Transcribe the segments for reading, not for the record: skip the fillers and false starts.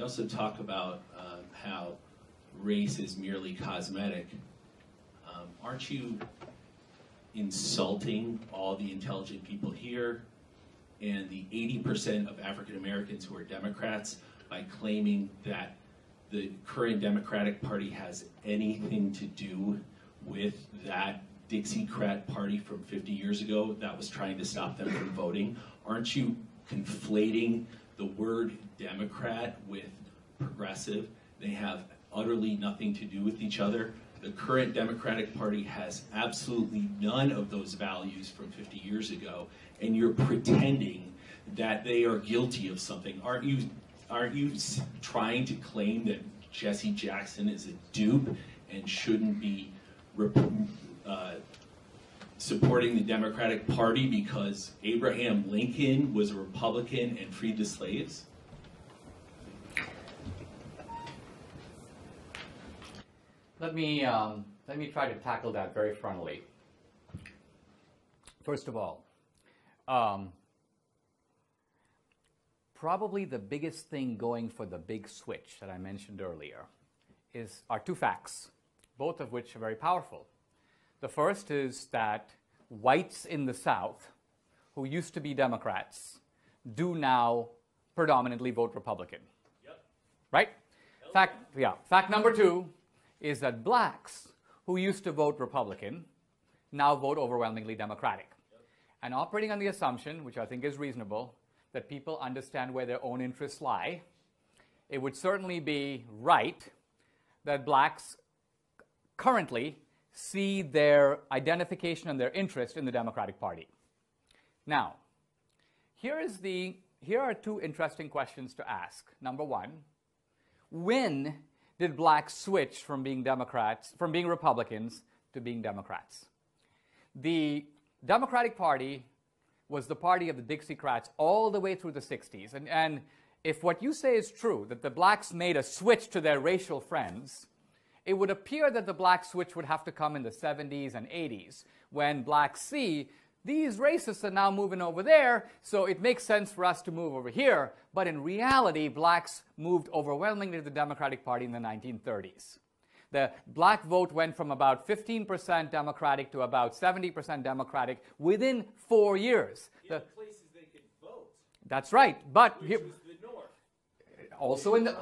You also talk about how race is merely cosmetic. Aren't you insulting all the intelligent people here and the 80% of African Americans who are Democrats by claiming that the current Democratic Party has anything to do with that Dixiecrat party from 50 years ago that was trying to stop them from voting? Aren't you conflating the word Democrat with progressive? They have utterly nothing to do with each other. The current Democratic Party has absolutely none of those values from 50 years ago, and you're pretending that they are guilty of something. Aren't you trying to claim that Jesse Jackson is a dupe and shouldn't be supporting the Democratic Party because Abraham Lincoln was a Republican and freed the slaves? Let me try to tackle that very frontally. First of all, probably the biggest thing going for the big switch that I mentioned earlier are two facts, both of which are very powerful. The first is that whites in the South, who used to be Democrats, do now predominantly vote Republican. Yep. Right? Fact number two is that blacks who used to vote Republican now vote overwhelmingly Democratic. Yep. And operating on the assumption, which I think is reasonable, that people understand where their own interests lie, it would certainly be right that blacks currently see their identification and their interest in the Democratic Party. Now, here are two interesting questions to ask. Number one, when did blacks switch from being Republicans to being Democrats? The Democratic Party was the party of the Dixiecrats all the way through the 60s. And if what you say is true, that the blacks made a switch to their racial friends, it would appear that the black switch would have to come in the 70s and 80s, when blacks see these racists are now moving over there, so it makes sense for us to move over here. But in reality, blacks moved overwhelmingly to the Democratic Party in the 1930s. The black vote went from about 15% Democratic to about 70% Democratic within 4 years. In the places they could vote. That's right. But which was the North. Also in the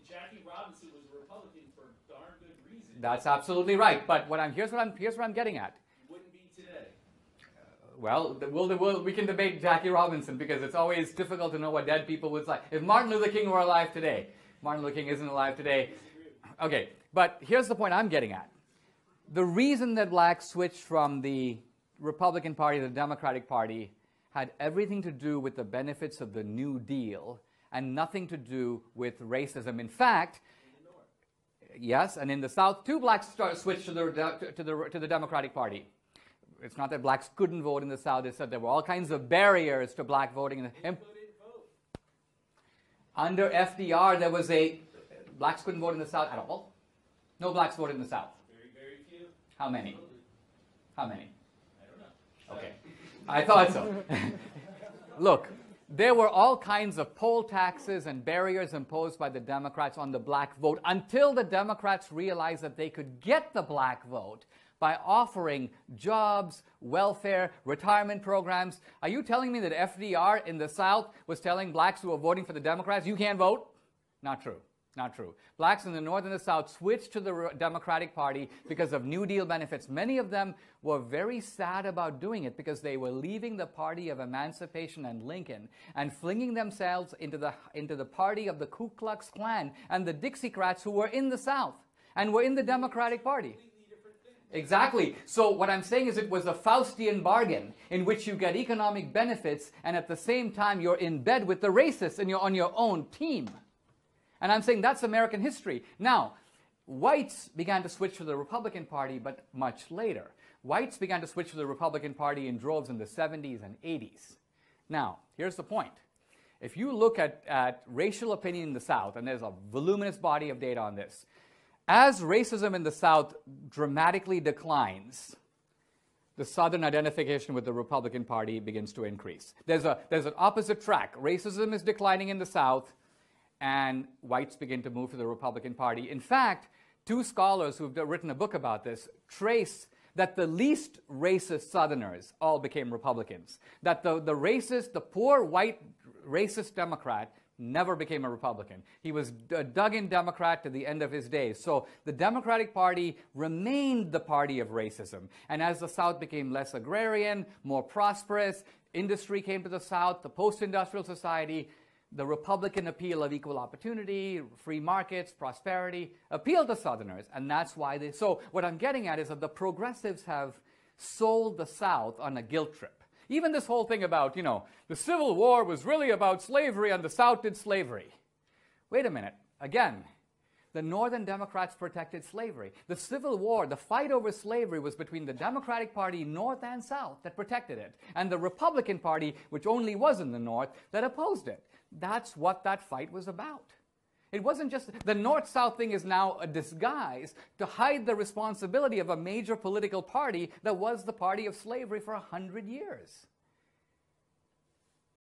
Jackie Robinson was a Republican for darn good reason. That's absolutely right. But here's what I'm getting at. He wouldn't be today. Well, we can debate Jackie Robinson because it's always difficult to know what dead people would say. If Martin Luther King were alive today, Martin Luther King isn't alive today. Okay, but here's the point I'm getting at. The reason that blacks switched from the Republican Party to the Democratic Party had everything to do with the benefits of the New Deal and nothing to do with racism. In fact, yes, and in the South, too, blacks switched to the Democratic Party. It's not that blacks couldn't vote in the South. It's that there were all kinds of barriers to black voting. Under FDR, there was blacks couldn't vote in the South at all. No blacks voted in the South. Very, very few. How many? How many? I don't know. Okay. I thought so. Look, there were all kinds of poll taxes and barriers imposed by the Democrats on the black vote until the Democrats realized that they could get the black vote by offering jobs, welfare, retirement programs. Are you telling me that FDR in the South was telling blacks who were voting for the Democrats, you can't vote? Not true. Not true. Blacks in the North and the South switched to the Democratic Party because of New Deal benefits. Many of them were very sad about doing it because they were leaving the party of emancipation and Lincoln and flinging themselves into the party of the Ku Klux Klan and the Dixiecrats who were in the South and were in the Democratic Party. Exactly. So what I'm saying is it was a Faustian bargain in which you get economic benefits and at the same time you're in bed with the racists and you're on your own team. And I'm saying that's American history. Now, whites began to switch to the Republican Party, but much later. Whites began to switch to the Republican Party in droves in the 70s and 80s. Now, here's the point. If you look at racial opinion in the South, and there's a voluminous body of data on this, as racism in the South dramatically declines, the Southern identification with the Republican Party begins to increase. There's an opposite track. Racism is declining in the South. and whites begin to move to the Republican Party. In fact, two scholars who've written a book about this trace that the least racist Southerners all became Republicans. That the racist, the poor white racist Democrat never became a Republican. He was a dug-in Democrat to the end of his days. So the Democratic Party remained the party of racism. And as the South became less agrarian, more prosperous, industry came to the South, the post-industrial society, the Republican appeal of equal opportunity, free markets, prosperity, appealed to Southerners. And that's why they... So what I'm getting at is that the progressives have sold the South on a guilt trip. Even this whole thing about, the Civil War was really about slavery and the South did slavery. Wait a minute. Again, the Northern Democrats protected slavery. The Civil War, the fight over slavery was between the Democratic Party, North and South, that protected it, and the Republican Party, which only was in the North, that opposed it. That's what that fight was about. It wasn't just... The North-South thing is now a disguise to hide the responsibility of a major political party that was the party of slavery for 100 years.